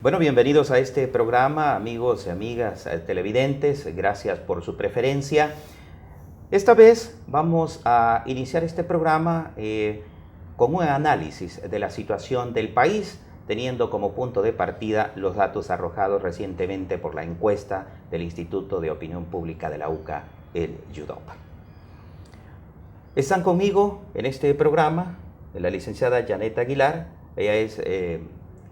Bueno, bienvenidos a este programa, amigos y amigas televidentes. Gracias por su preferencia. Esta vez vamos a iniciar este programa con un análisis de la situación del país, teniendo como punto de partida los datos arrojados recientemente por la encuesta del Instituto de Opinión Pública de la UCA, el YUDOP. Están conmigo en este programa la licenciada Janet Aguilar. Ella es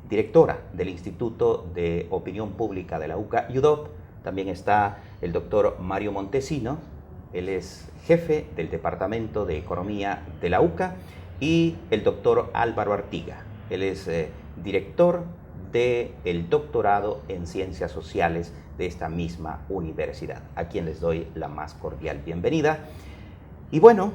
directora del Instituto de Opinión Pública de la UCA YUDOP. También está el doctor Mario Montesino. Él es jefe del Departamento de Economía de la UCA, y el doctor Álvaro Artiga. Él es director del doctorado en Ciencias Sociales de esta misma universidad, a quien les doy la más cordial bienvenida. Y bueno,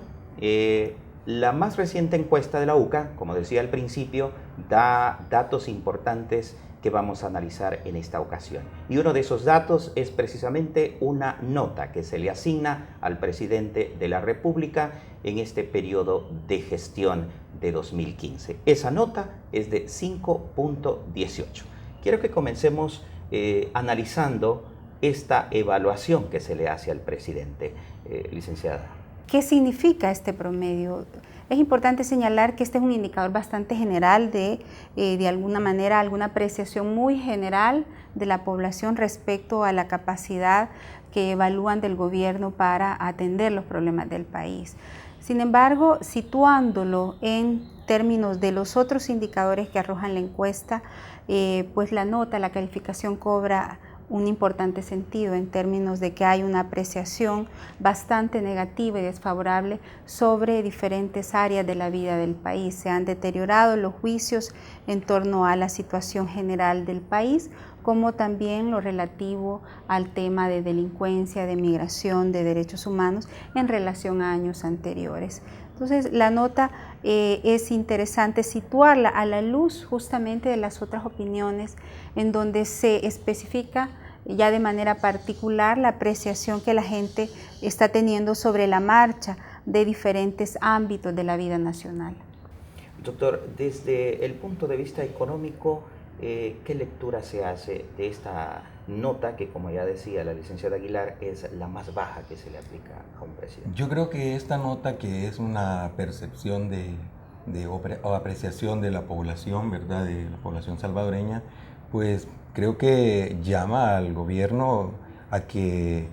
la más reciente encuesta de la UCA, como decía al principio, da datos importantes que vamos a analizar en esta ocasión. Y uno de esos datos es precisamente una nota que se le asigna al presidente de la República en este periodo de gestión de 2015. Esa nota es de 5.18. Quiero que comencemos analizando esta evaluación que se le hace al presidente, licenciada. ¿Qué significa este promedio? Es importante señalar que este es un indicador bastante general de alguna manera, alguna apreciación muy general de la población respecto a la capacidad que evalúan del gobierno para atender los problemas del país. Sin embargo, situándolo en términos de los otros indicadores que arrojan la encuesta, pues la nota, la calificación cobra un importante sentido en términos de que hay una apreciación bastante negativa y desfavorable sobre diferentes áreas de la vida del país. Se han deteriorado los juicios en torno a la situación general del país, como también lo relativo al tema de delincuencia, de migración, de derechos humanos en relación a años anteriores. Entonces, la nota es interesante situarla a la luz justamente de las otras opiniones en donde se especifica ya de manera particular la apreciación que la gente está teniendo sobre la marcha de diferentes ámbitos de la vida nacional. Doctor, desde el punto de vista económico, ¿qué lectura se hace de esta nota que, como ya decía la licenciada Aguilar, es la más baja que se le aplica a un presidente? Yo creo que esta nota, que es una percepción o apreciación de la población, ¿verdad?, de la población salvadoreña, pues creo que llama al gobierno a que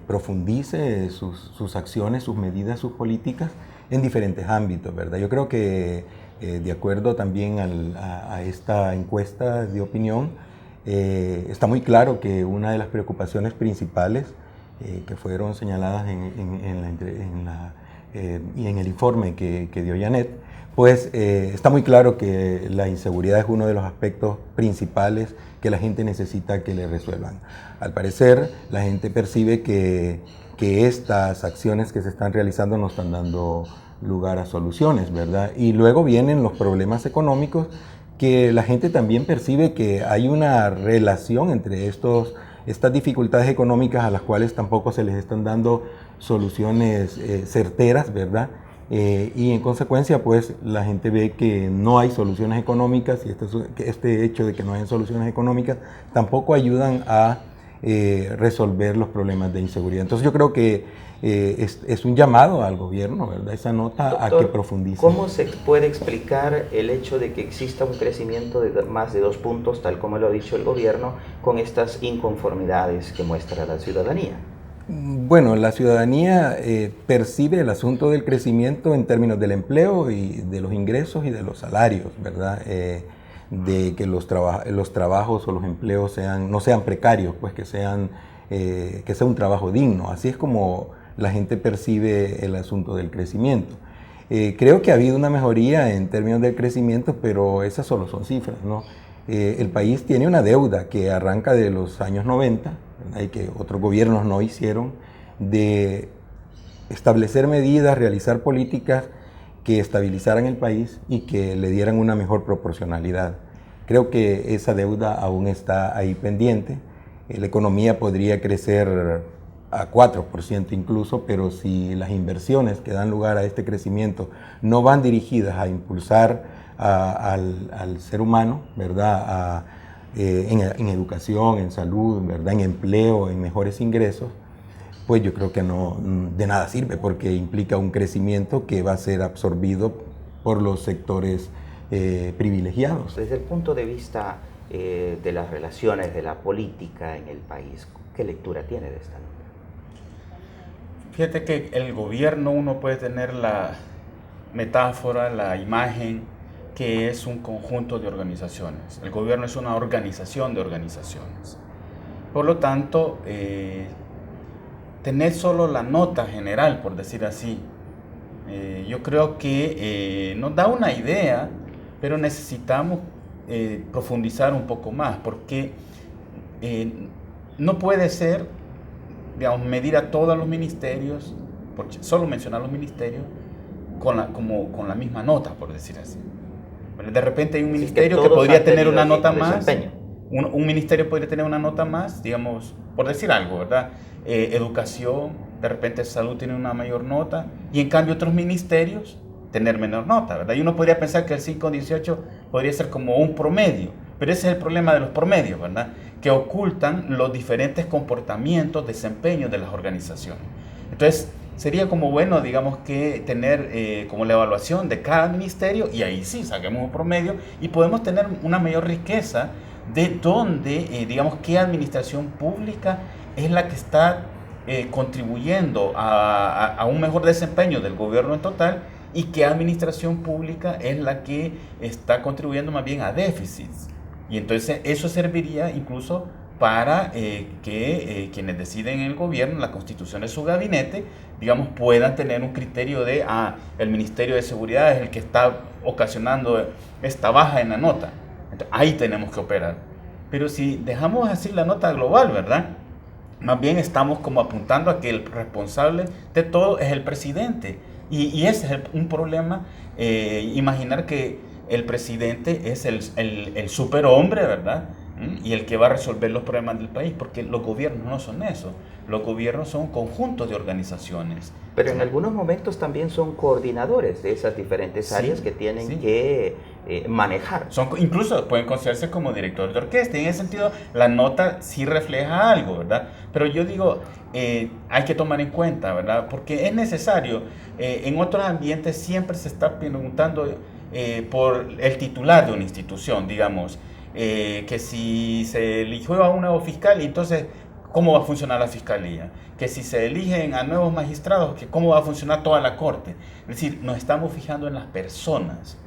profundice sus acciones, sus medidas, sus políticas en diferentes ámbitos, ¿verdad? Yo creo que de acuerdo también a esta encuesta de opinión, está muy claro que una de las preocupaciones principales que fueron señaladas y en el informe que dio Janet, pues está muy claro que la inseguridad es uno de los aspectos principales que la gente necesita que le resuelvan. Al parecer, la gente percibe que estas acciones que se están realizando no están dando lugar a soluciones, ¿verdad? Y luego vienen los problemas económicos, que la gente también percibe que hay una relación entre estas dificultades económicas a las cuales tampoco se les están dando soluciones certeras, ¿verdad? Y en consecuencia, pues la gente ve que no hay soluciones económicas, y este hecho de que no hay soluciones económicas tampoco ayudan a resolver los problemas de inseguridad. Entonces yo creo que es un llamado al gobierno, ¿verdad?, esa nota, doctor, a que profundice. ¿Cómo se puede explicar el hecho de que exista un crecimiento de más de 2 puntos, tal como lo ha dicho el gobierno, con estas inconformidades que muestra la ciudadanía? Bueno, la ciudadanía percibe el asunto del crecimiento en términos del empleo y de los ingresos y de los salarios, ¿verdad? De que los trabajos o los empleos no sean precarios, pues que sea un trabajo digno. Así es como la gente percibe el asunto del crecimiento. Creo que ha habido una mejoría en términos del crecimiento, pero esas solo son cifras, ¿no? El país tiene una deuda que arranca de los años 90, ¿verdad?, y que otros gobiernos no hicieron, de establecer medidas, realizar políticas que estabilizaran el país y que le dieran una mejor proporcionalidad. Creo que esa deuda aún está ahí pendiente. La economía podría crecer a 4% incluso, pero si las inversiones que dan lugar a este crecimiento no van dirigidas a impulsar al ser humano, ¿verdad?, en educación, en salud, ¿verdad? En empleo, en mejores ingresos, pues yo creo que no, de nada sirve, porque implica un crecimiento que va a ser absorbido por los sectores privilegiados. Desde el punto de vista de las relaciones de la política en el país, ¿qué lectura tiene de esta nota? Fíjate que el gobierno, uno puede tener la metáfora, la imagen, que es un conjunto de organizaciones. El gobierno es una organización de organizaciones. Por lo tanto, tener solo la nota general, por decir así, yo creo que nos da una idea, pero necesitamos profundizar un poco más, porque no puede ser, digamos, medir a todos los ministerios, porque solo mencionar los ministerios, con la misma nota, por decir así. De repente hay un ministerio que podría tener una nota más, un ministerio podría tener una nota más, digamos, por decir algo, ¿verdad? Educación, de repente salud tiene una mayor nota, y en cambio otros ministerios tener menor nota, ¿verdad? Y uno podría pensar que el 5-18 podría ser como un promedio, pero ese es el problema de los promedios, ¿verdad? Que ocultan los diferentes comportamientos, desempeños de las organizaciones. Entonces, sería como bueno, digamos, que tener como la evaluación de cada ministerio, y ahí sí saquemos un promedio y podemos tener una mayor riqueza de dónde, digamos, qué administración pública es la que está contribuyendo a un mejor desempeño del gobierno en total, y qué administración pública es la que está contribuyendo más bien a déficits. Y entonces eso serviría incluso para que quienes deciden en el gobierno, la constitución de su gabinete, digamos, puedan tener un criterio de, el Ministerio de Seguridad es el que está ocasionando esta baja en la nota. Entonces, ahí tenemos que operar. Pero si dejamos así la nota global, ¿verdad? Más bien estamos como apuntando a que el responsable de todo es el presidente. Y ese es un problema, imaginar que el presidente es el superhombre, ¿verdad? Y el que va a resolver los problemas del país, porque los gobiernos no son eso. Los gobiernos son conjuntos de organizaciones. Pero en algunos momentos también son coordinadores de esas diferentes áreas que tienen que manejar. Incluso pueden considerarse como directores de orquesta. En ese sentido, la nota sí refleja algo, ¿verdad? Pero yo digo, hay que tomar en cuenta, ¿verdad? Porque es necesario. En otros ambientes siempre se está preguntando por el titular de una institución, digamos. Que si se eligió a un nuevo fiscal, entonces ¿cómo va a funcionar la fiscalía? Que si se eligen a nuevos magistrados, que ¿cómo va a funcionar toda la corte? Es decir, nos estamos fijando en las personas.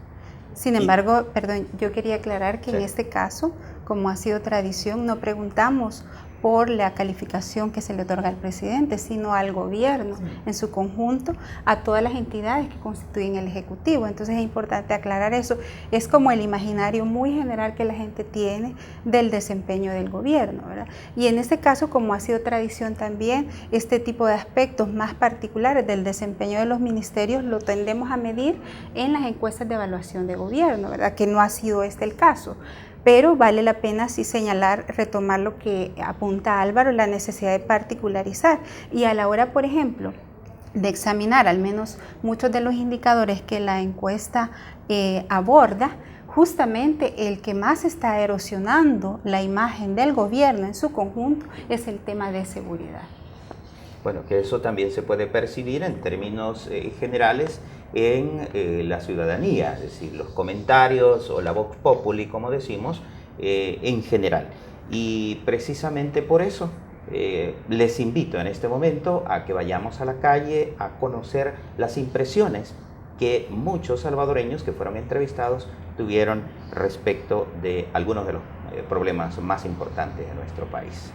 Sin embargo, perdón, yo quería aclarar que en este caso, como ha sido tradición, no preguntamos por la calificación que se le otorga al presidente, sino al gobierno en su conjunto, a todas las entidades que constituyen el Ejecutivo. Entonces es importante aclarar eso. Es como el imaginario muy general que la gente tiene del desempeño del gobierno, ¿verdad? Y en este caso, como ha sido tradición también, este tipo de aspectos más particulares del desempeño de los ministerios lo tendemos a medir en las encuestas de evaluación de gobierno, ¿verdad? Que no ha sido este el caso. Pero vale la pena sí señalar, retomar lo que apunta Álvaro, la necesidad de particularizar. Y a la hora, por ejemplo, de examinar al menos muchos de los indicadores que la encuesta aborda, justamente el que más está erosionando la imagen del gobierno en su conjunto es el tema de seguridad. Bueno, que eso también se puede percibir en términos generales en la ciudadanía, es decir, los comentarios o la vox populi, como decimos, en general. Y precisamente por eso les invito en este momento a que vayamos a la calle a conocer las impresiones que muchos salvadoreños que fueron entrevistados tuvieron respecto de algunos de los problemas más importantes de nuestro país.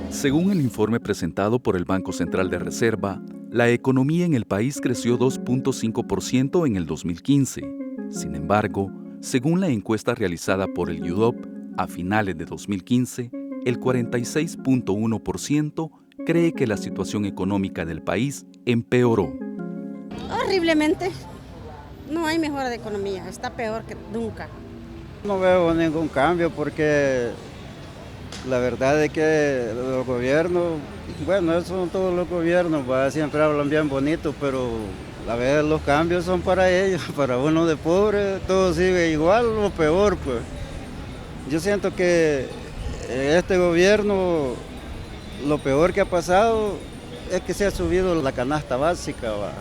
Según el informe presentado por el Banco Central de Reserva, la economía en el país creció 2.5% en el 2015. Sin embargo, según la encuesta realizada por el UDOP a finales de 2015, el 46.1% cree que la situación económica del país empeoró. Horriblemente. No hay mejora de economía, está peor que nunca. No veo ningún cambio porque la verdad es que los gobiernos, bueno, eso son todos los gobiernos, siempre hablan bien bonito, pero a veces los cambios son para ellos, para uno de pobre, todo sigue igual o peor, pues. Yo siento que este gobierno, lo peor que ha pasado es que se ha subido la canasta básica, ¿va?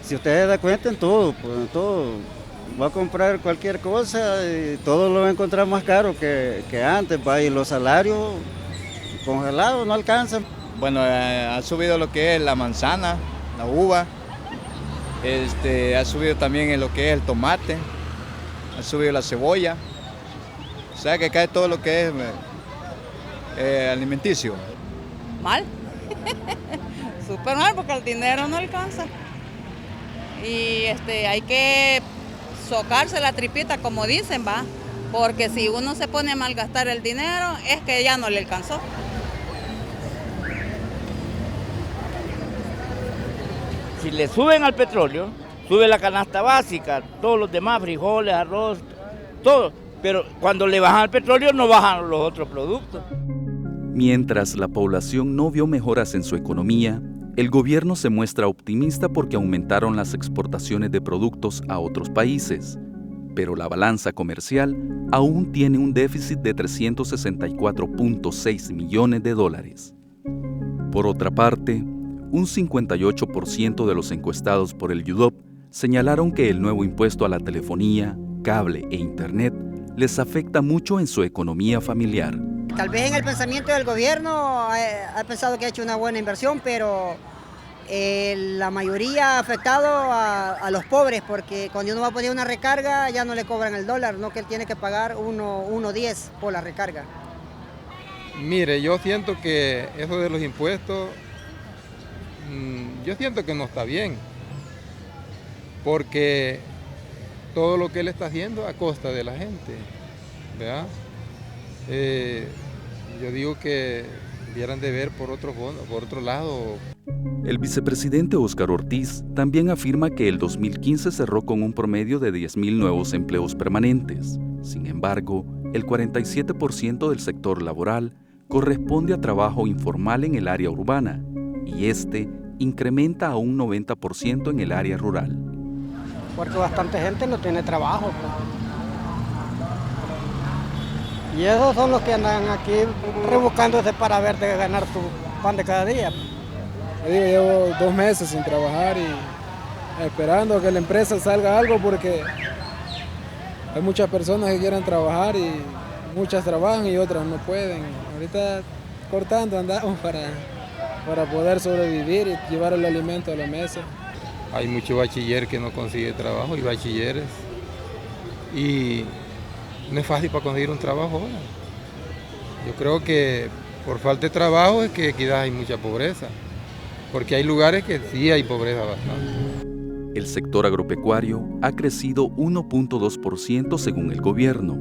Si ustedes se dan cuenta en todo, pues en todo, va a comprar cualquier cosa y todo lo va a encontrar más caro que antes, ¿va? Y los salarios congelados no alcanzan. Bueno, ha subido lo que es la manzana, la uva, ha subido también en lo que es el tomate, ha subido la cebolla, o sea que cae todo lo que es alimenticio. Mal, súper mal porque el dinero no alcanza y hay que socarse la tripita como dicen, va, porque si uno se pone a malgastar el dinero es que ya no le alcanzó. Si le suben al petróleo, sube la canasta básica, todos los demás, frijoles, arroz, todo. Pero cuando le bajan al petróleo no bajan los otros productos. Mientras la población no vio mejoras en su economía, el gobierno se muestra optimista porque aumentaron las exportaciones de productos a otros países. Pero la balanza comercial aún tiene un déficit de 364.6 millones de dólares. Por otra parte, un 58% de los encuestados por el UDOP señalaron que el nuevo impuesto a la telefonía, cable e internet les afecta mucho en su economía familiar. Tal vez en el pensamiento del gobierno ha pensado que ha hecho una buena inversión, pero la mayoría ha afectado a los pobres, porque cuando uno va a poner una recarga ya no le cobran el dólar, no que él tiene que pagar 1.10 por la recarga. Mire, yo siento que eso de los impuestos, yo siento que no está bien, porque todo lo que él está haciendo a costa de la gente, ¿verdad? Yo digo que debieran de ver por otro lado. El vicepresidente Óscar Ortiz también afirma que el 2015 cerró con un promedio de 10.000 nuevos empleos permanentes. Sin embargo, el 47% del sector laboral corresponde a trabajo informal en el área urbana y incrementa a un 90% en el área rural. Porque bastante gente no tiene trabajo, pues. Y esos son los que andan aquí rebuscándose para ver de ganar su pan de cada día. Yo digo, llevo 2 meses sin trabajar y esperando que la empresa salga algo porque hay muchas personas que quieren trabajar y muchas trabajan y otras no pueden. Ahorita cortando andamos para poder sobrevivir y llevar el alimento a la mesa. Hay mucho bachiller que no consigue trabajo y bachilleres. Y no es fácil para conseguir un trabajo ahora. Yo creo que por falta de trabajo es que quizás hay mucha pobreza, porque hay lugares que sí hay pobreza bastante. El sector agropecuario ha crecido 1.2% según el gobierno.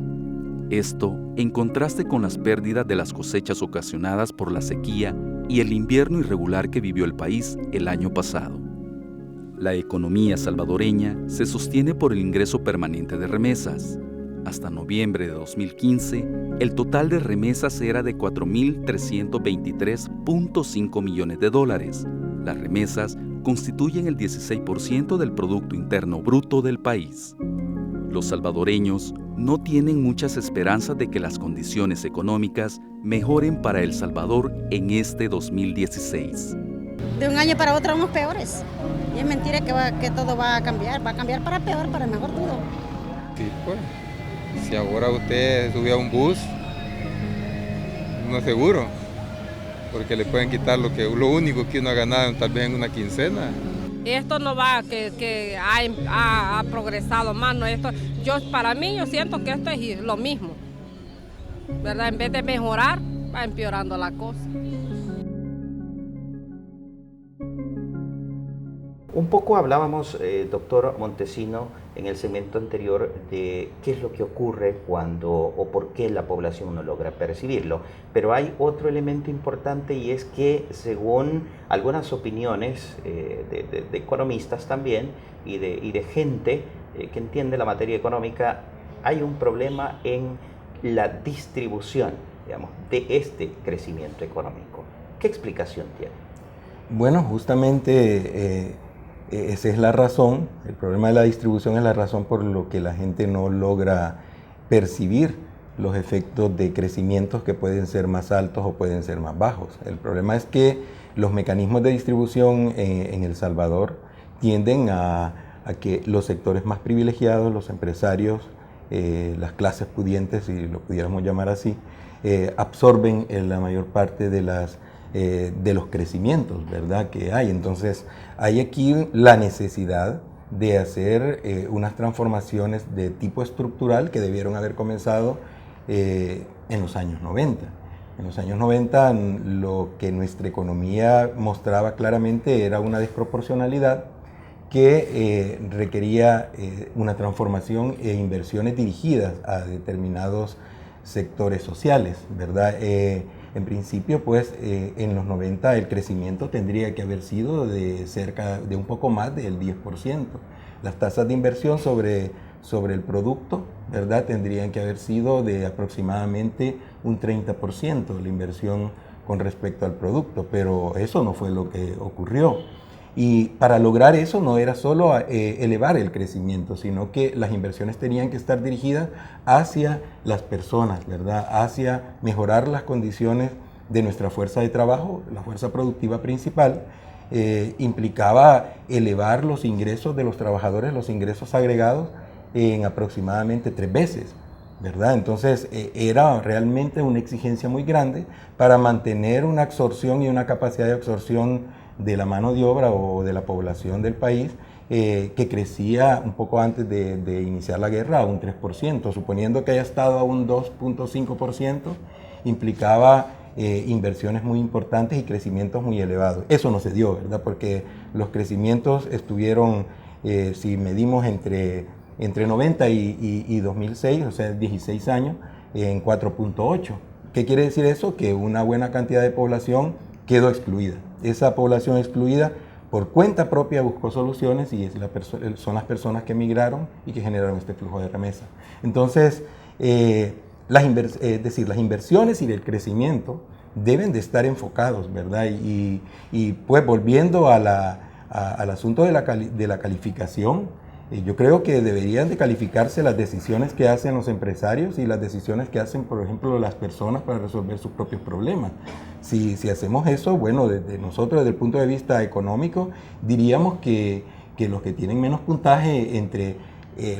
Esto en contraste con las pérdidas de las cosechas ocasionadas por la sequía y el invierno irregular que vivió el país el año pasado. La economía salvadoreña se sostiene por el ingreso permanente de remesas. Hasta noviembre de 2015, el total de remesas era de 4.323.5 millones de dólares. Las remesas constituyen el 16% del Producto Interno Bruto del país. Los salvadoreños no tienen muchas esperanzas de que las condiciones económicas mejoren para El Salvador en este 2016. De un año para otro vamos peores. Y es mentira que todo va a cambiar para peor, para mejor todo. Sí, pues. Si ahora usted sube a un bus, no es seguro, porque le pueden quitar lo único que uno ha ganado tal vez en una quincena. Esto no va que ha progresado más, no, para mí yo siento que esto es lo mismo, ¿verdad? En vez de mejorar, va empeorando la cosa. Un poco hablábamos, doctor Montesino, en el segmento anterior de qué es lo que ocurre cuando o por qué la población no logra percibirlo. Pero hay otro elemento importante y es que según algunas opiniones de economistas también y de gente que entiende la materia económica, hay un problema en la distribución, digamos, de este crecimiento económico. ¿Qué explicación tiene? Bueno, justamente Esa es la razón, el problema de la distribución es la razón por lo que la gente no logra percibir los efectos de crecimientos que pueden ser más altos o pueden ser más bajos. El problema es que los mecanismos de distribución en El Salvador tienden a que los sectores más privilegiados, los empresarios, las clases pudientes, si lo pudiéramos llamar así, absorben la mayor parte de los crecimientos, ¿verdad?, que hay. Entonces, hay aquí la necesidad de hacer unas transformaciones de tipo estructural que debieron haber comenzado en los años 90. En los años 90 lo que nuestra economía mostraba claramente era una desproporcionalidad que requería una transformación e inversiones dirigidas a determinados sectores sociales, ¿verdad? En principio, pues, en los 90 el crecimiento tendría que haber sido de cerca de un poco más del 10%. Las tasas de inversión sobre el producto, ¿verdad?, tendrían que haber sido de aproximadamente un 30% la inversión con respecto al producto, pero eso no fue lo que ocurrió. Y para lograr eso no era solo elevar el crecimiento, sino que las inversiones tenían que estar dirigidas hacia las personas, ¿verdad?, hacia mejorar las condiciones de nuestra fuerza de trabajo, la fuerza productiva principal. Implicaba elevar los ingresos de los trabajadores, los ingresos agregados, en aproximadamente 3 veces, ¿verdad? Entonces era realmente una exigencia muy grande para mantener una absorción y una capacidad de absorción de la mano de obra o de la población del país que crecía un poco antes de iniciar la guerra a un 3%, suponiendo que haya estado a un 2.5%, implicaba inversiones muy importantes y crecimientos muy elevados. Eso no se dio, ¿verdad?, porque los crecimientos estuvieron, si medimos entre 90 y 2006, o sea, 16 años, en 4.8. ¿Qué quiere decir eso? Que una buena cantidad de población quedó excluida. Esa población excluida por cuenta propia buscó soluciones y son las personas que emigraron y que generaron este flujo de remesa. Entonces, las inversiones y el crecimiento deben de estar enfocados, ¿verdad? Y pues volviendo al asunto de la calificación, yo creo que deberían de calificarse las decisiones que hacen los empresarios y las decisiones que hacen, por ejemplo, las personas para resolver sus propios problemas. Si hacemos eso, bueno, desde nosotros, desde el punto de vista económico, diríamos que los que tienen menos puntaje entre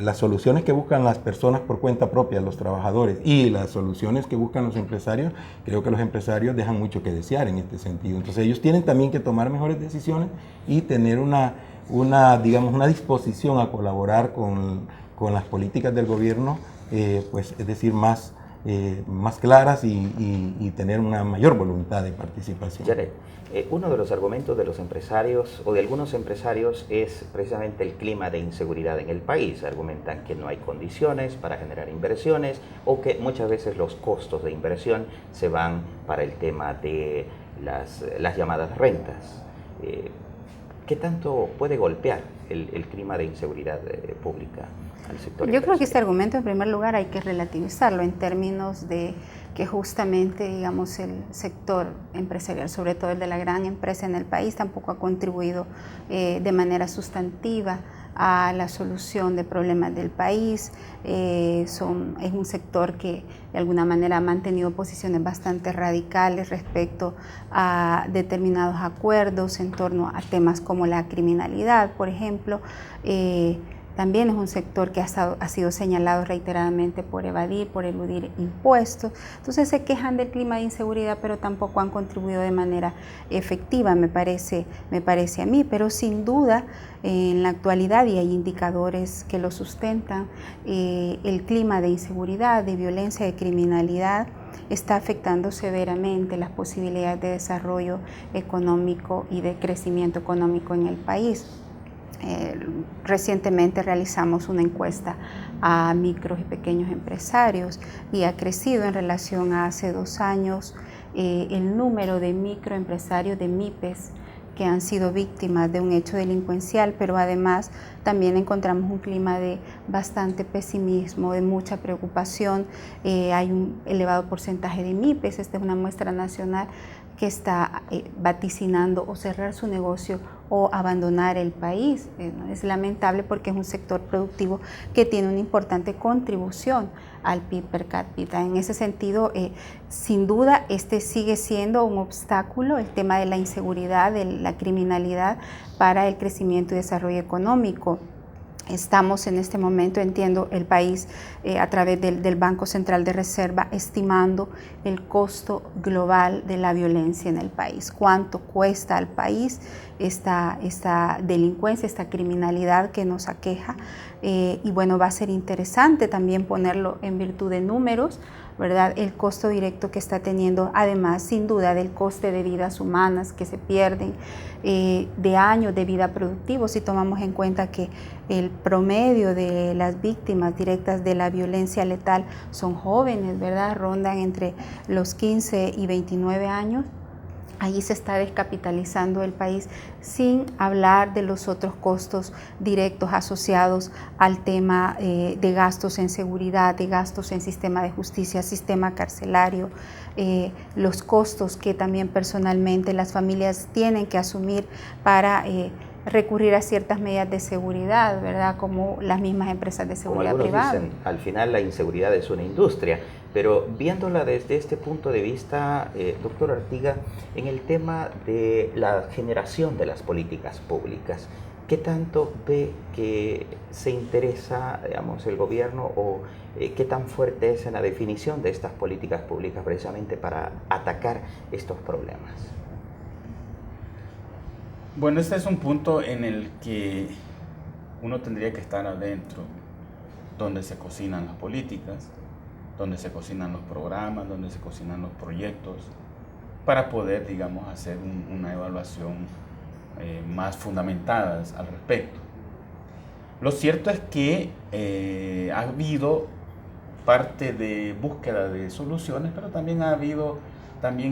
las soluciones que buscan las personas por cuenta propia, los trabajadores, y las soluciones que buscan los empresarios, creo que los empresarios dejan mucho que desear en este sentido. Entonces ellos tienen también que tomar mejores decisiones y tener una disposición a colaborar con las políticas del gobierno, pues es decir, más claras y tener una mayor voluntad de participación. Janet, uno de los argumentos de los empresarios o de algunos empresarios es precisamente el clima de inseguridad en el país. Argumentan que no hay condiciones para generar inversiones o que muchas veces los costos de inversión se van para el tema de las llamadas rentas. ¿Qué tanto puede golpear el clima de inseguridad pública al sector? Yo creo que este argumento, en primer lugar, hay que relativizarlo en términos de que justamente, digamos, el sector empresarial, sobre todo el de la gran empresa en el país, tampoco ha contribuido de manera sustantiva a la solución de problemas del país. Es un sector que de alguna manera ha mantenido posiciones bastante radicales respecto a determinados acuerdos en torno a temas como la criminalidad, por ejemplo. También es un sector que ha sido señalado reiteradamente por eludir impuestos. Entonces se quejan del clima de inseguridad, pero tampoco han contribuido de manera efectiva, me parece a mí. Pero sin duda, en la actualidad, y hay indicadores que lo sustentan, el clima de inseguridad, de violencia, de criminalidad, está afectando severamente las posibilidades de desarrollo económico y de crecimiento económico en el país. Recientemente realizamos una encuesta a micros y pequeños empresarios y ha crecido en relación a hace 2 años el número de microempresarios, de MIPES, que han sido víctimas de un hecho delincuencial, pero además también encontramos un clima de bastante pesimismo, de mucha preocupación. Hay un elevado porcentaje de MIPES, esta es una muestra nacional, que está vaticinando o cerrar su negocio o abandonar el país. Es lamentable porque es un sector productivo que tiene una importante contribución al PIB per cápita. En ese sentido, sin duda, este sigue siendo un obstáculo, el tema de la inseguridad, de la criminalidad para el crecimiento y desarrollo económico. Estamos en este momento, entiendo, el país a través del Banco Central de Reserva estimando el costo global de la violencia en el país. ¿Cuánto cuesta al país esta delincuencia, esta criminalidad que nos aqueja? Y bueno, va a ser interesante también ponerlo en virtud de números, ¿verdad? El costo directo que está teniendo, además, sin duda, del coste de vidas humanas que se pierden, de años de vida productivos, si tomamos en cuenta que el promedio de las víctimas directas de la violencia letal son jóvenes, ¿verdad? Rondan entre los 15 y 29 años. Ahí se está descapitalizando el país, sin hablar de los otros costos directos asociados al tema de gastos en seguridad, de gastos en sistema de justicia, sistema carcelario, los costos que también personalmente las familias tienen que asumir para recurrir a ciertas medidas de seguridad, ¿verdad? Como las mismas empresas de seguridad privada. Dicen, al final la inseguridad es una industria, pero viéndola desde este punto de vista, doctor Artiga, en el tema de la generación de las políticas públicas, ¿qué tanto ve que se interesa, digamos, el gobierno o qué tan fuerte es en la definición de estas políticas públicas precisamente para atacar estos problemas? Bueno, este es un punto en el que uno tendría que estar adentro, donde se cocinan las políticas, donde se cocinan los programas, donde se cocinan los proyectos, para poder, digamos, hacer una evaluación más fundamentadas al respecto. Lo cierto es que ha habido parte de búsqueda de soluciones, pero también ha habido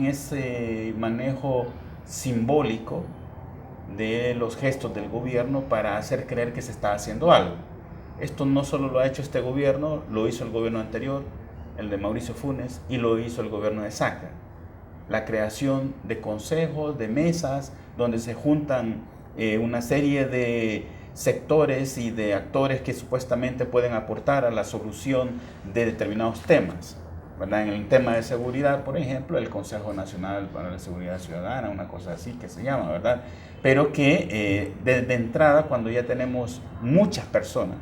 ese manejo simbólico de los gestos del gobierno para hacer creer que se está haciendo algo. Esto no solo lo ha hecho este gobierno, lo hizo el gobierno anterior, el de Mauricio Funes, y lo hizo el gobierno de Saca. La creación de consejos, de mesas, donde se juntan una serie de sectores y de actores que supuestamente pueden aportar a la solución de determinados temas, ¿verdad? En el tema de seguridad, por ejemplo, el Consejo Nacional para la Seguridad Ciudadana, una cosa así que se llama, ¿verdad? Pero que desde entrada, cuando ya tenemos muchas personas,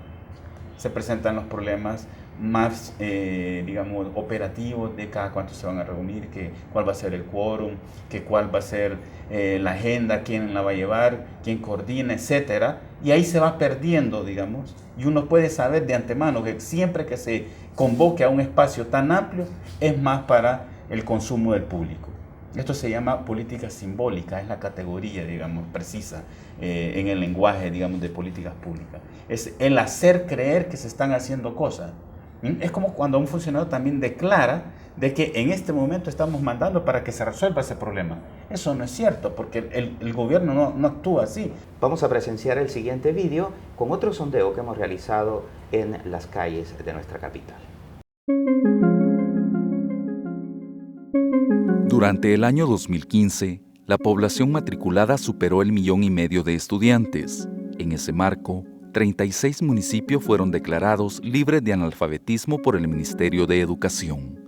se presentan los problemas más, digamos, operativos de cada cuánto se van a reunir, que cuál va a ser el quórum, que cuál va a ser la agenda, quién la va a llevar, quién coordina, etcétera. Y ahí se va perdiendo, digamos, y uno puede saber de antemano que siempre que se convoque a un espacio tan amplio es más para el consumo del público. Esto se llama política simbólica, es la categoría, digamos, precisa en el lenguaje, digamos, de políticas públicas. Es el hacer creer que se están haciendo cosas. Es como cuando un funcionario también declara de que en este momento estamos mandando para que se resuelva ese problema. Eso no es cierto, porque el gobierno no actúa así. Vamos a presenciar el siguiente vídeo con otro sondeo que hemos realizado en las calles de nuestra capital. Durante el año 2015, la población matriculada superó el 1,5 millones de estudiantes. En ese marco, 36 municipios fueron declarados libres de analfabetismo por el Ministerio de Educación.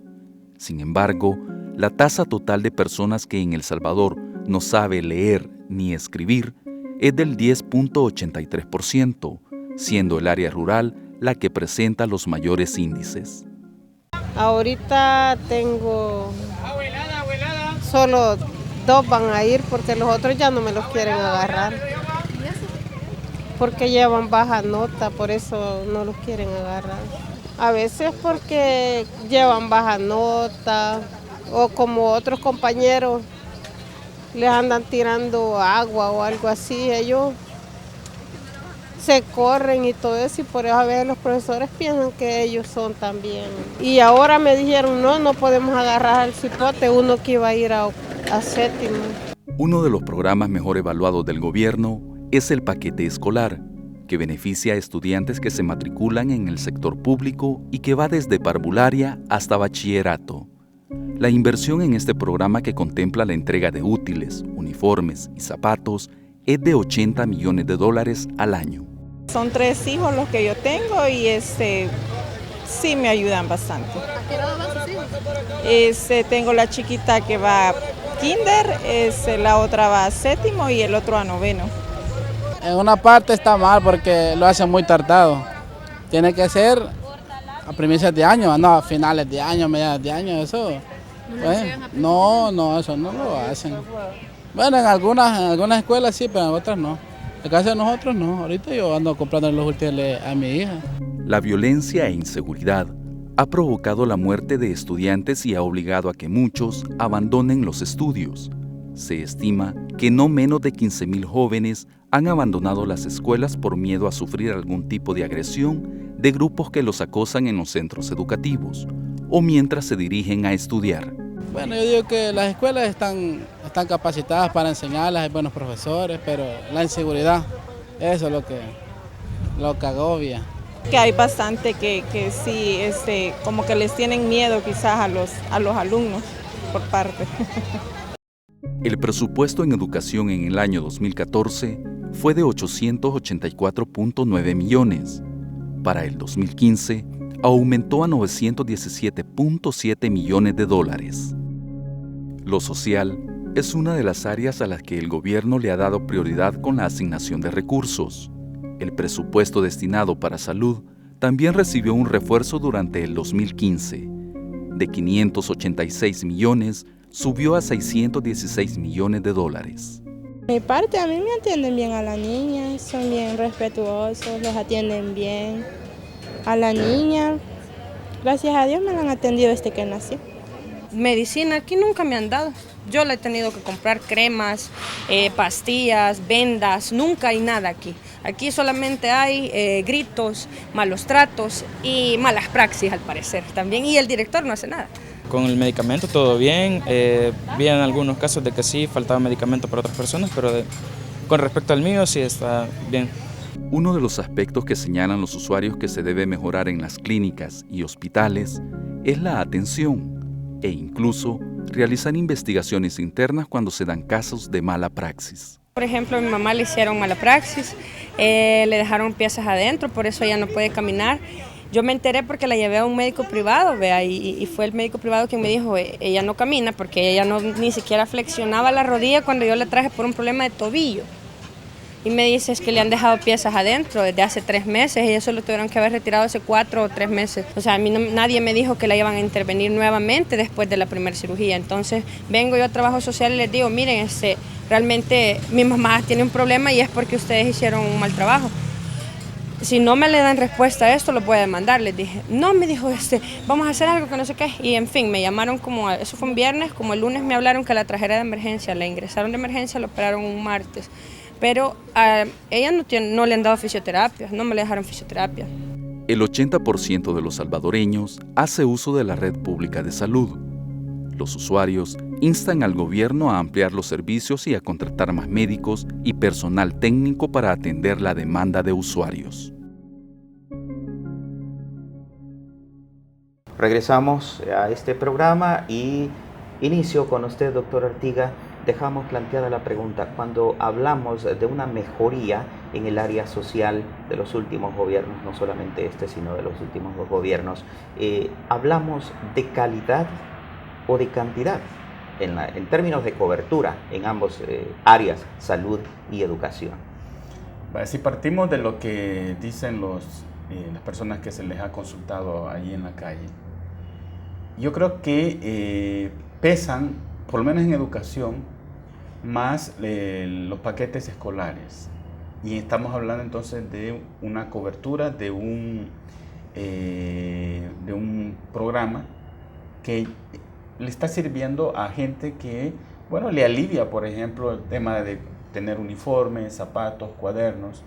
Sin embargo, la tasa total de personas que en El Salvador no sabe leer ni escribir es del 10.83%, siendo el área rural la que presenta los mayores índices. Ahorita tengo solo 2 van a ir porque los otros ya no me los quieren agarrar. Porque llevan baja nota, por eso no los quieren agarrar. A veces porque llevan baja nota o como otros compañeros les andan tirando agua o algo así, ellos se corren y todo eso y por eso a veces los profesores piensan que ellos son también. Y ahora me dijeron no podemos agarrar al cipote, uno que iba a ir a séptimo. Uno de los programas mejor evaluados del gobierno es el paquete escolar, que beneficia a estudiantes que se matriculan en el sector público y que va desde parvularia hasta bachillerato. La inversión en este programa, que contempla la entrega de útiles, uniformes y zapatos, es de $80 millones al año. Son 3 hijos los que yo tengo y sí me ayudan bastante. ¿A qué edad van sus hijos? Tengo la chiquita que va a kinder, la otra va a 7º y el otro a 9º. En una parte está mal porque lo hacen muy tardado. Tiene que ser a primicias de año, no a finales de año, mediados de año, eso. No, eso no lo hacen. Bueno, en algunas escuelas sí, pero en otras no. En el caso de nosotros no. Ahorita yo ando comprando los útiles a mi hija. La violencia e inseguridad ha provocado la muerte de estudiantes y ha obligado a que muchos abandonen los estudios. Se estima que no menos de 15,000 jóvenes han abandonado las escuelas por miedo a sufrir algún tipo de agresión de grupos que los acosan en los centros educativos o mientras se dirigen a estudiar. Bueno, yo digo que las escuelas están capacitadas para enseñarlas, hay buenos profesores, pero la inseguridad, eso es lo que agobia. Que hay bastante que sí, como que les tienen miedo quizás a los alumnos por parte. El presupuesto en educación en el año 2014 fue de 884.9 millones. Para el 2015 aumentó a 917.7 millones de dólares. Lo social es una de las áreas a las que el gobierno le ha dado prioridad con la asignación de recursos. El presupuesto destinado para salud también recibió un refuerzo durante el 2015. De 586 millones, subió a 616 millones de dólares. Mi parte, a mí me atienden bien a la niña, son bien respetuosos, los atienden bien. A la niña, gracias a Dios me la han atendido desde que nació. Medicina aquí nunca me han dado. Yo le he tenido que comprar cremas, pastillas, vendas, nunca hay nada aquí. Aquí solamente hay gritos, malos tratos y malas praxis al parecer también, y el director no hace nada. Con el medicamento todo bien, vi en algunos casos de que sí faltaba medicamento para otras personas, pero con respecto al mío sí está bien. Uno de los aspectos que señalan los usuarios que se debe mejorar en las clínicas y hospitales es la atención e incluso realizar investigaciones internas cuando se dan casos de mala praxis. Por ejemplo, a mi mamá le hicieron mala praxis, le dejaron piezas adentro, por eso ella no puede caminar. Yo me enteré porque la llevé a un médico privado, vea, y fue el médico privado quien me dijo, ella no camina porque ella ni siquiera flexionaba la rodilla cuando yo la traje por un problema de tobillo. Y me dice, es que le han dejado piezas adentro desde hace 3 meses, y eso lo tuvieron que haber retirado hace 4 o 3 meses. O sea, a mí nadie me dijo que la iban a intervenir nuevamente después de la primera cirugía. Entonces, vengo yo a trabajo social y les digo, miren, realmente mi mamá tiene un problema y es porque ustedes hicieron un mal trabajo. Si no me le dan respuesta a esto, lo voy a demandar. Les dije, no, me dijo, vamos a hacer algo que no sé qué. Y en fin, me llamaron eso fue un viernes, como el lunes me hablaron que la trajera de emergencia, la ingresaron de emergencia, la operaron un martes. Pero a ella no le han dado fisioterapia, no me le dejaron fisioterapia. El 80% de los salvadoreños hace uso de la red pública de salud. Los usuarios instan al gobierno a ampliar los servicios y a contratar más médicos y personal técnico para atender la demanda de usuarios. Regresamos a este programa y inicio con usted, doctor Artiga. Dejamos planteada la pregunta, cuando hablamos de una mejoría en el área social de los últimos gobiernos, no solamente sino de los últimos 2 gobiernos, ¿hablamos de calidad o de cantidad en términos de cobertura en ambos áreas, salud y educación? Si partimos de lo que dicen las personas que se les ha consultado ahí en la calle, yo creo que pesan, por lo menos en educación, más los paquetes escolares. Y estamos hablando entonces de una cobertura de un programa que le está sirviendo a gente que, bueno, le alivia, por ejemplo, el tema de tener uniformes, zapatos, cuadernos.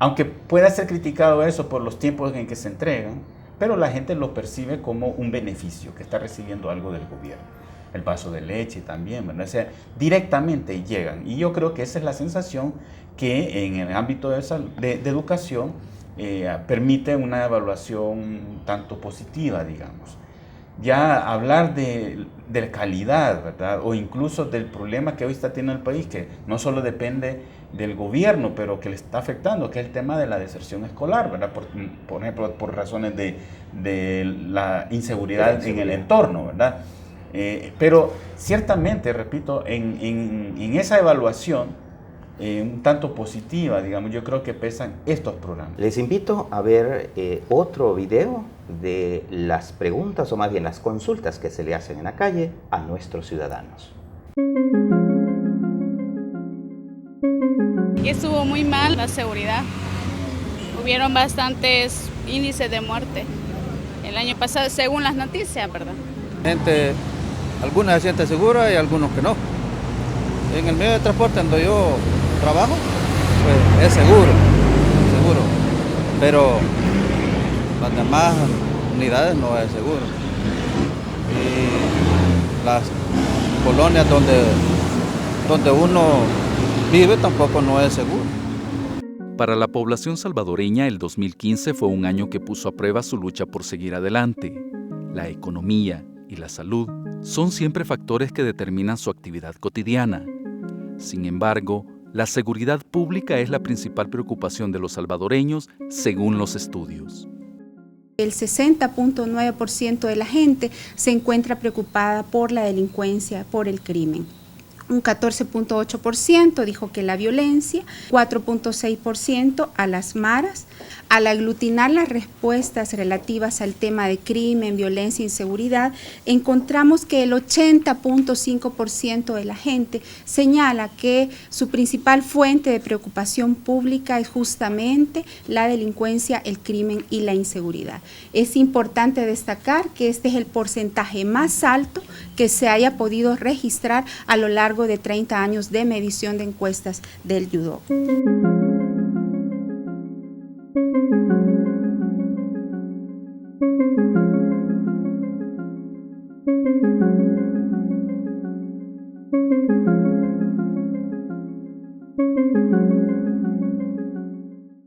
Aunque pueda ser criticado eso por los tiempos en que se entregan, pero la gente lo percibe como un beneficio, que está recibiendo algo del gobierno. El vaso de leche también, ¿verdad? O sea, directamente llegan. Y yo creo que esa es la sensación que en el ámbito de educación permite una evaluación tanto positiva, digamos. Ya hablar de calidad, ¿verdad? O incluso del problema que hoy está teniendo el país, que no solo depende del gobierno, pero que le está afectando, que es el tema de la deserción escolar, ¿verdad? Por ejemplo, por razones de la inseguridad en el entorno, ¿verdad? Pero ciertamente, repito, en esa evaluación, un tanto positiva, digamos, yo creo que pesan estos programas. Les invito a ver otro video de las preguntas, o más bien las consultas que se le hacen en la calle a nuestros ciudadanos. Y estuvo muy mal la seguridad. Hubieron bastantes índices de muerte el año pasado, según las noticias, ¿verdad? Algunas se sienten seguras y algunos que no. En el medio de transporte donde yo trabajo, pues es seguro, pero las demás unidades no es seguro. Y las colonias donde uno vive tampoco no es seguro. Para la población salvadoreña, el 2015 fue un año que puso a prueba su lucha por seguir adelante. La economía y la salud son siempre factores que determinan su actividad cotidiana. Sin embargo, la seguridad pública es la principal preocupación de los salvadoreños, según los estudios. El 60.9% de la gente se encuentra preocupada por la delincuencia, por el crimen. Un 14.8% dijo que la violencia, 4.6% a las maras. Al aglutinar las respuestas relativas al tema de crimen, violencia e inseguridad, encontramos que el 80.5% de la gente señala que su principal fuente de preocupación pública es justamente la delincuencia, el crimen y la inseguridad. Es importante destacar que este es el porcentaje más alto que se haya podido registrar a lo largo de 30 años de medición de encuestas del UDOP.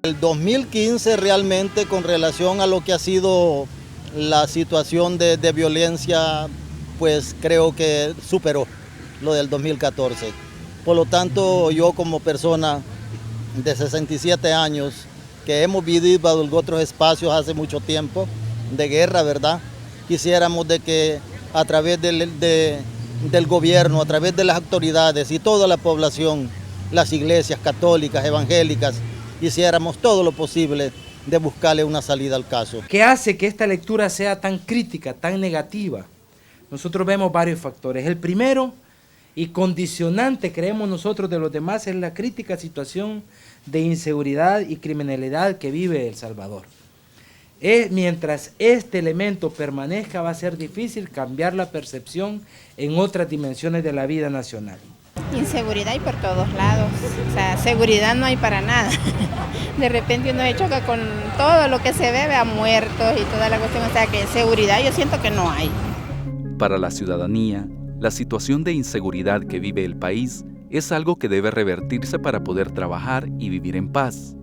El 2015 realmente, con relación a lo que ha sido la situación de violencia, pues creo que superó lo del 2014. Por lo tanto, yo como persona de 67 años, que hemos vivido en otros espacios hace mucho tiempo, de guerra, ¿verdad? Quisiéramos de que a través del gobierno, a través de las autoridades y toda la población, las iglesias católicas, evangélicas, hiciéramos todo lo posible de buscarle una salida al caso. ¿Qué hace que esta lectura sea tan crítica, tan negativa? Nosotros vemos varios factores. El primero, y condicionante, creemos nosotros, de los demás, es la crítica situación de inseguridad y criminalidad que vive El Salvador. Mientras este elemento permanezca, va a ser difícil cambiar la percepción en otras dimensiones de la vida nacional. Inseguridad hay por todos lados, o sea, seguridad no hay para nada. De repente uno se choca con todo lo que se ve, a muertos y toda la cuestión, o sea que seguridad yo siento que no hay. Para la ciudadanía, la situación de inseguridad que vive el país es algo que debe revertirse para poder trabajar y vivir en paz.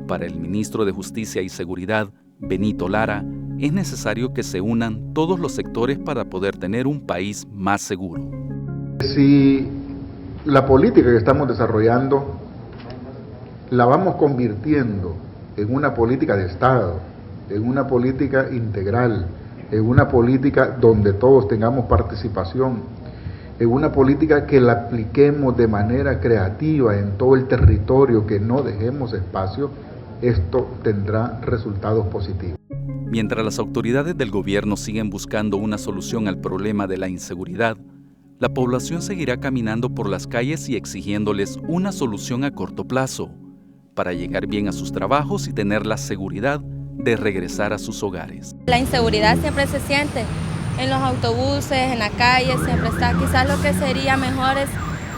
Para el ministro de Justicia y Seguridad, Benito Lara, es necesario que se unan todos los sectores para poder tener un país más seguro. Si la política que estamos desarrollando la vamos convirtiendo en una política de Estado, en una política integral, en una política donde todos tengamos participación, en una política que la apliquemos de manera creativa en todo el territorio, que no dejemos espacio, esto tendrá resultados positivos. Mientras las autoridades del gobierno siguen buscando una solución al problema de la inseguridad, la población seguirá caminando por las calles y exigiéndoles una solución a corto plazo para llegar bien a sus trabajos y tener la seguridad de regresar a sus hogares. La inseguridad siempre se siente en los autobuses, en la calle, siempre está. Quizás lo que sería mejor es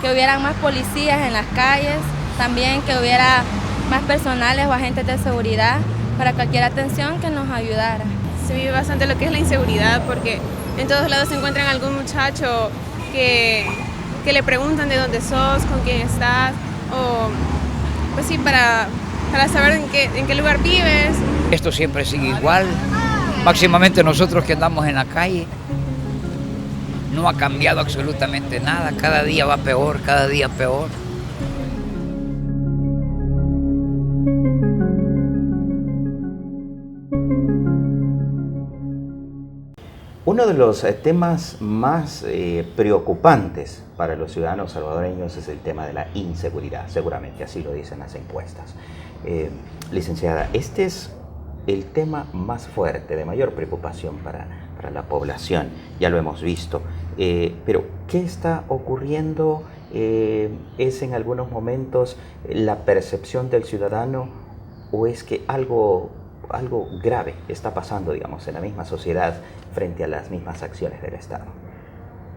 que hubieran más policías en las calles, también que hubiera más personales o agentes de seguridad para cualquier atención que nos ayudara. Se vive bastante lo que es la inseguridad porque en todos lados se encuentran algún muchacho que le preguntan de dónde sos, con quién estás, o pues sí, para saber en qué lugar vives. Esto siempre sigue igual, máximamente nosotros que andamos en la calle, no ha cambiado absolutamente nada, cada día va peor, cada día peor. Uno de los temas más preocupantes para los ciudadanos salvadoreños es el tema de la inseguridad, seguramente así lo dicen las encuestas. Licenciada, este es el tema más fuerte, de mayor preocupación para la población, ya lo hemos visto, pero ¿qué está ocurriendo? ¿Es en algunos momentos la percepción del ciudadano o es que algo grave está pasando, digamos, en la misma sociedad frente a las mismas acciones del Estado?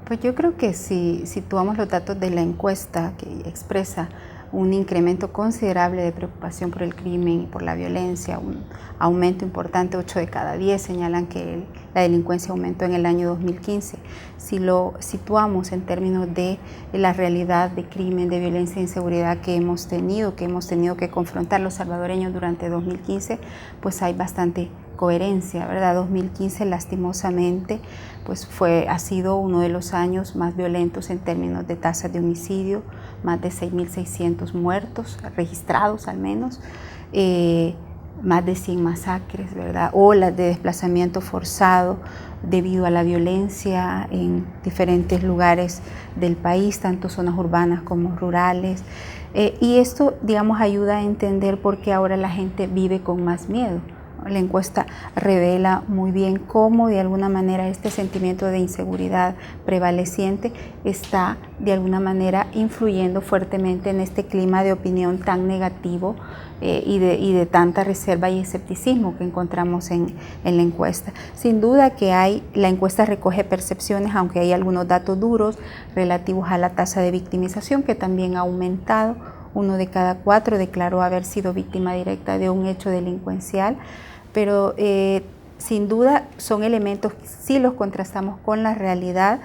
Pues yo creo que si situamos los datos de la encuesta que expresa un incremento considerable de preocupación por el crimen y por la violencia, un aumento importante, 8 de cada 10 señalan que la delincuencia aumentó en el año 2015. Si lo situamos en términos de la realidad de crimen, de violencia e inseguridad que hemos tenido que confrontar los salvadoreños durante 2015, pues hay bastante coherencia, ¿verdad? 2015 lastimosamente pues ha sido uno de los años más violentos en términos de tasas de homicidio, más de 6.600 muertos registrados al menos, más de 100 masacres, ¿verdad? Olas de desplazamiento forzado debido a la violencia en diferentes lugares del país, tanto zonas urbanas como rurales. Y esto, digamos, ayuda a entender por qué ahora la gente vive con más miedo. La encuesta revela muy bien cómo de alguna manera este sentimiento de inseguridad prevaleciente está de alguna manera influyendo fuertemente en este clima de opinión tan negativo y de tanta reserva y escepticismo que encontramos en la encuesta. Sin duda que la encuesta recoge percepciones, aunque hay algunos datos duros relativos a la tasa de victimización que también ha aumentado. 1 de cada 4 declaró haber sido víctima directa de un hecho delincuencial. Pero sin duda son elementos que si los contrastamos con la realidad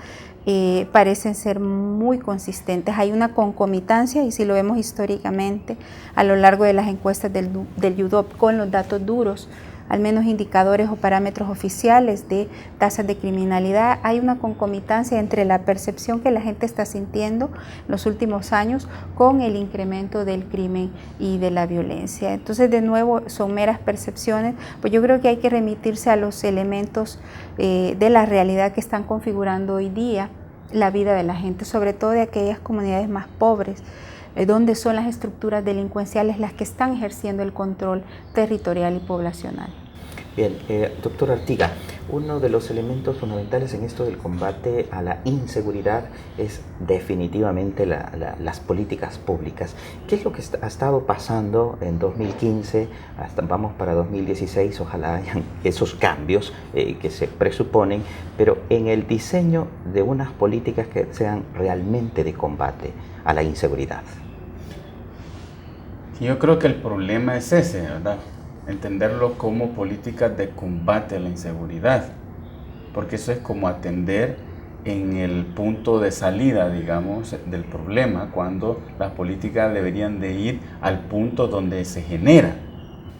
parecen ser muy consistentes. Hay una concomitancia y si lo vemos históricamente a lo largo de las encuestas del UDOP con los datos duros, al menos indicadores o parámetros oficiales de tasas de criminalidad, hay una concomitancia entre la percepción que la gente está sintiendo en los últimos años con el incremento del crimen y de la violencia. Entonces, de nuevo, son meras percepciones, pues yo creo que hay que remitirse a los elementos de la realidad que están configurando hoy día la vida de la gente, sobre todo de aquellas comunidades más pobres, donde son las estructuras delincuenciales las que están ejerciendo el control territorial y poblacional. Bien, doctor Artiga, uno de los elementos fundamentales en esto del combate a la inseguridad es definitivamente las políticas públicas. ¿Qué es lo que ha estado pasando en 2015? Vamos para 2016, ojalá hayan esos cambios que se presuponen, pero en el diseño de unas políticas que sean realmente de combate a la inseguridad. Yo creo que el problema es ese, ¿verdad? Entenderlo como políticas de combate a la inseguridad, porque eso es como atender en el punto de salida, digamos, del problema, cuando las políticas deberían de ir al punto donde se genera.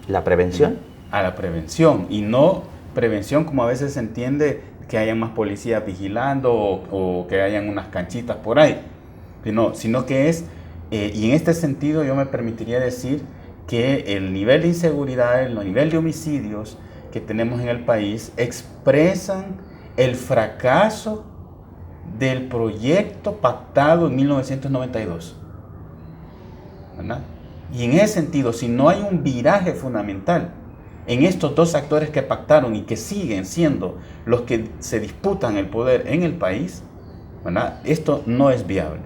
¿La prevención? A la prevención, y no prevención como a veces se entiende que hayan más policías vigilando o que hayan unas canchitas por ahí, sino que es... y en este sentido yo me permitiría decir que el nivel de inseguridad, el nivel de homicidios que tenemos en el país expresan el fracaso del proyecto pactado en 1992, ¿verdad? Y en ese sentido, si no hay un viraje fundamental en estos dos actores que pactaron y que siguen siendo los que se disputan el poder en el país, ¿verdad? Esto no es viable.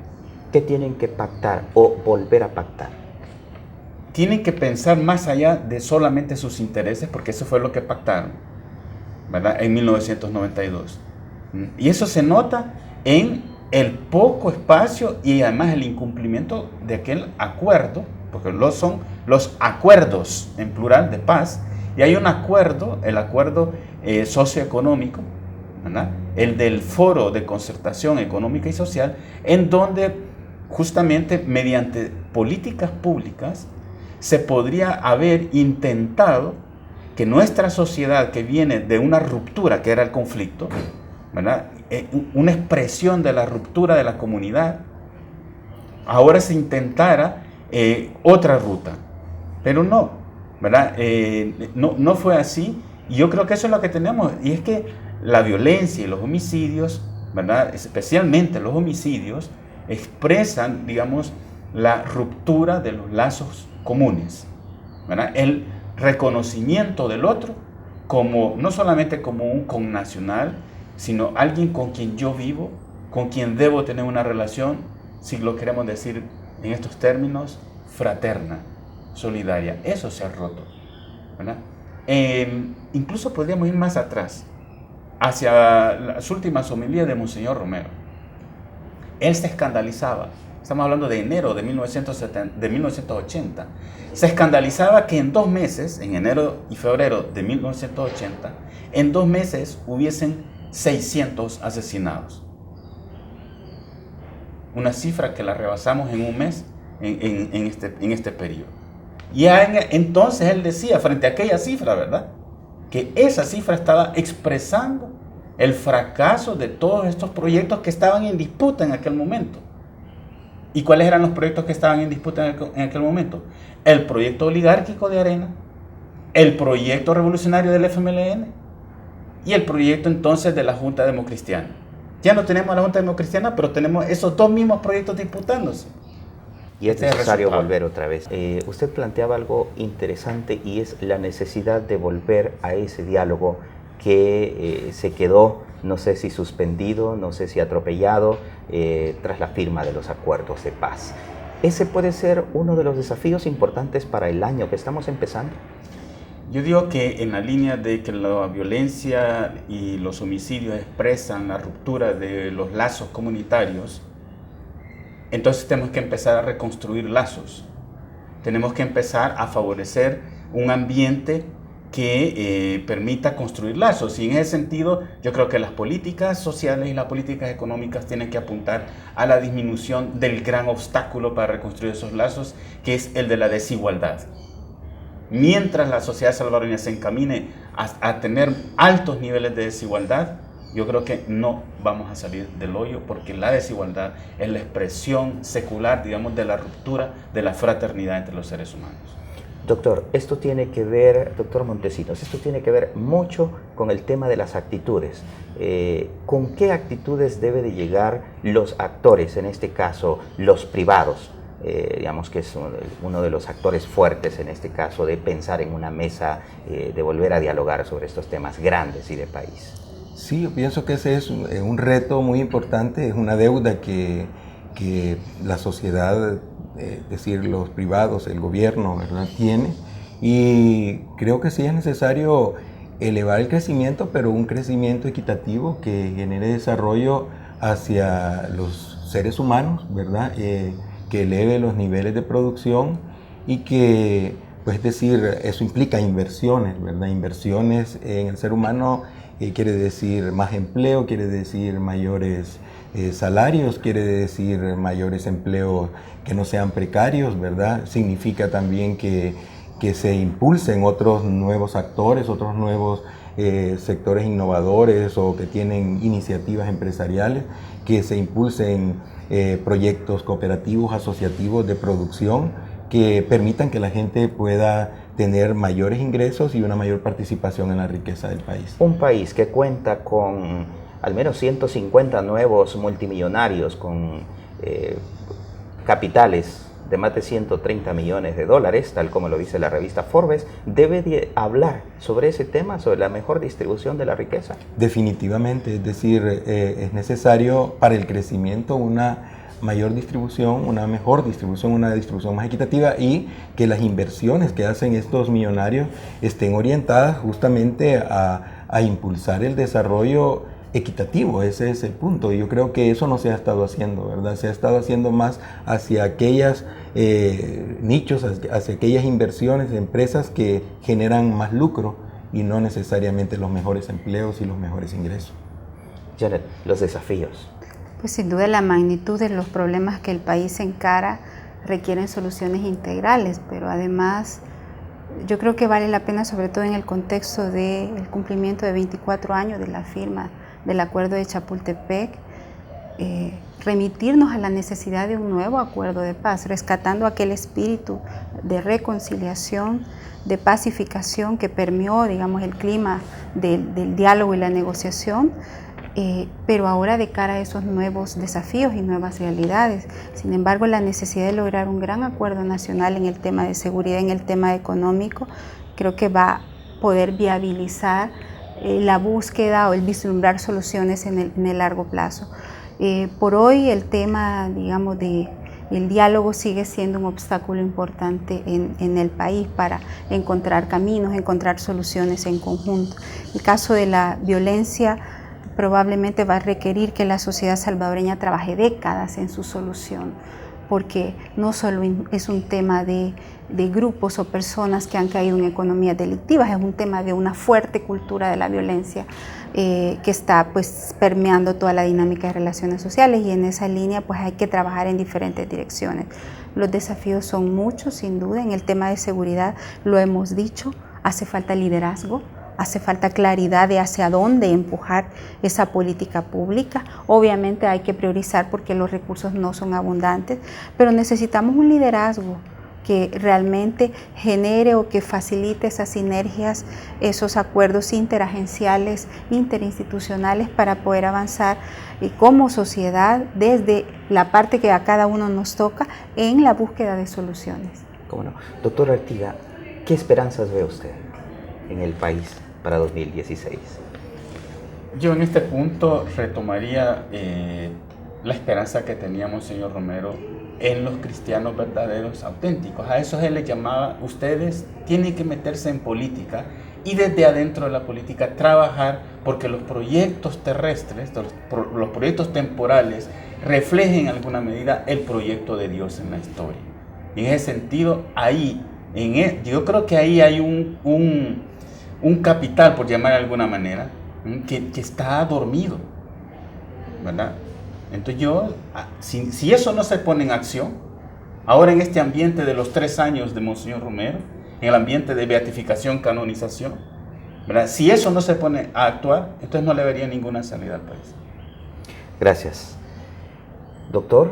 ¿Qué tienen que pactar o volver a pactar? Tienen que pensar más allá de solamente sus intereses, porque eso fue lo que pactaron, ¿verdad? En 1992. Y eso se nota en el poco espacio y además el incumplimiento de aquel acuerdo, porque son los acuerdos en plural de paz, y hay un acuerdo, el acuerdo socioeconómico, ¿verdad? El del Foro de Concertación Económica y Social, en donde justamente mediante políticas públicas se podría haber intentado que nuestra sociedad, que viene de una ruptura que era el conflicto, ¿verdad? Una expresión de la ruptura de la comunidad, ahora se intentara otra ruta, pero no, ¿verdad? No fue así, y yo creo que eso es lo que tenemos, y es que la violencia y los homicidios, ¿verdad?, especialmente los homicidios, expresan, digamos, la ruptura de los lazos comunes, ¿verdad? El reconocimiento del otro como, no solamente como un connacional, sino alguien con quien yo vivo, con quien debo tener una relación, si lo queremos decir en estos términos, fraterna, solidaria. Eso se ha roto, ¿verdad? Incluso podríamos ir más atrás, hacia las últimas homilías de Monseñor Romero. Él se escandalizaba, estamos hablando de enero de 1980, se escandalizaba que en 2 meses, en enero y febrero de 1980, en 2 meses hubiesen 600 asesinados. Una cifra que la rebasamos en un mes en este periodo. Y entonces él decía, frente a aquella cifra, ¿verdad?, que esa cifra estaba expresando el fracaso de todos estos proyectos que estaban en disputa en aquel momento. ¿Y cuáles eran los proyectos que estaban en disputa en aquel momento? El proyecto oligárquico de Arena, el proyecto revolucionario del FMLN y el proyecto entonces de la Junta Democristiana. Ya no tenemos la Junta Democristiana, pero tenemos esos 2 mismos proyectos disputándose. Y es necesario volver otra vez. Usted planteaba algo interesante y es la necesidad de volver a ese diálogo que se quedó, no sé si suspendido, no sé si atropellado, tras la firma de los acuerdos de paz. ¿Ese puede ser uno de los desafíos importantes para el año que estamos empezando? Yo digo que en la línea de que la violencia y los homicidios expresan la ruptura de los lazos comunitarios, entonces tenemos que empezar a reconstruir lazos. Tenemos que empezar a favorecer un ambiente que permita construir lazos. Y en ese sentido, yo creo que las políticas sociales y las políticas económicas tienen que apuntar a la disminución del gran obstáculo para reconstruir esos lazos, que es el de la desigualdad. Mientras la sociedad salvadoreña se encamine a tener altos niveles de desigualdad, yo creo que no vamos a salir del hoyo, porque la desigualdad es la expresión secular, digamos, de la ruptura de la fraternidad entre los seres humanos. Doctor, esto tiene que ver, doctor Montesinos, esto tiene que ver mucho con el tema de las actitudes. ¿Con qué actitudes debe de llegar los actores, en este caso los privados? Digamos que es uno de los actores fuertes en este caso de pensar en una mesa, de volver a dialogar sobre estos temas grandes y de país. Sí, yo pienso que ese es un reto muy importante, es una deuda que la sociedad, es decir, los privados, el gobierno, ¿verdad?, tiene, y creo que sí es necesario elevar el crecimiento, pero un crecimiento equitativo que genere desarrollo hacia los seres humanos, ¿verdad?, que eleve los niveles de producción y que, pues, es decir, eso implica inversiones, ¿verdad?, inversiones en el ser humano. Quiere decir más empleo, quiere decir mayores salarios, quiere decir mayores empleos que no sean precarios, ¿verdad? Significa también que se impulsen otros nuevos actores, otros nuevos sectores innovadores o que tienen iniciativas empresariales, que se impulsen proyectos cooperativos, asociativos de producción que permitan que la gente pueda tener mayores ingresos y una mayor participación en la riqueza del país. Un país que cuenta con al menos 150 nuevos multimillonarios con capitales de más de 130 millones de dólares, tal como lo dice la revista Forbes, debe de hablar sobre ese tema, sobre la mejor distribución de la riqueza. Definitivamente, es decir, es necesario para el crecimiento una mayor distribución, una mejor distribución, una distribución más equitativa, y que las inversiones que hacen estos millonarios estén orientadas justamente a impulsar el desarrollo equitativo. Ese es el punto, y yo creo que eso no se ha estado haciendo, ¿verdad? Se ha estado haciendo más hacia aquellas nichos, hacia aquellas inversiones de empresas que generan más lucro y no necesariamente los mejores empleos y los mejores ingresos. Janet, los desafíos. Pues sin duda la magnitud de los problemas que el país encara requieren soluciones integrales, pero además yo creo que vale la pena, sobre todo en el contexto del cumplimiento de 24 años de la firma del Acuerdo de Chapultepec, remitirnos a la necesidad de un nuevo acuerdo de paz, rescatando aquel espíritu de reconciliación, de pacificación que permeó, digamos, el clima del diálogo y la negociación, pero ahora de cara a esos nuevos desafíos y nuevas realidades. Sin embargo, la necesidad de lograr un gran acuerdo nacional en el tema de seguridad, en el tema económico, creo que va a poder viabilizar la búsqueda o el vislumbrar soluciones en el largo plazo. Por hoy el tema, digamos, el diálogo sigue siendo un obstáculo importante en el país para encontrar caminos, encontrar soluciones en conjunto. El caso de la violencia probablemente va a requerir que la sociedad salvadoreña trabaje décadas en su solución, porque no solo es un tema de grupos o personas que han caído en economías delictivas, es un tema de una fuerte cultura de la violencia que está pues permeando toda la dinámica de relaciones sociales, y en esa línea pues hay que trabajar en diferentes direcciones. Los desafíos son muchos, sin duda. En el tema de seguridad, lo hemos dicho, hace falta liderazgo, hace falta claridad de hacia dónde empujar esa política pública. Obviamente hay que priorizar porque los recursos no son abundantes, pero necesitamos un liderazgo que realmente genere o que facilite esas sinergias, esos acuerdos interagenciales, interinstitucionales para poder avanzar como sociedad desde la parte que a cada uno nos toca en la búsqueda de soluciones. ¿Cómo no? Doctor Artiga, ¿qué esperanzas ve usted en el país para 2016? Yo en este punto retomaría la esperanza que teníamos, señor Romero, en los cristianos verdaderos, auténticos. A eso él les llamaba: ustedes tienen que meterse en política y desde adentro de la política trabajar porque los proyectos terrestres, los proyectos temporales reflejen en alguna medida el proyecto de Dios en la historia. Y en ese sentido, yo creo que ahí hay un capital, por llamar de alguna manera, que está dormido, ¿verdad? Entonces si eso no se pone en acción, ahora en este ambiente de los 3 años de Monseñor Romero, en el ambiente de beatificación, canonización, ¿verdad? Si eso no se pone a actuar, entonces no le vería ninguna salida al país. Gracias. Doctor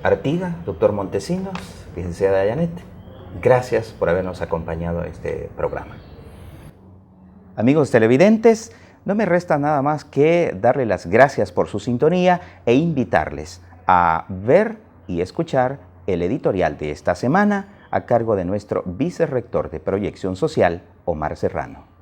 Artiga, doctor Montesinos, licenciada Janet, gracias por habernos acompañado a este programa. Amigos televidentes, no me resta nada más que darle las gracias por su sintonía e invitarles a ver y escuchar el editorial de esta semana a cargo de nuestro vicerrector de Proyección Social, Omar Serrano.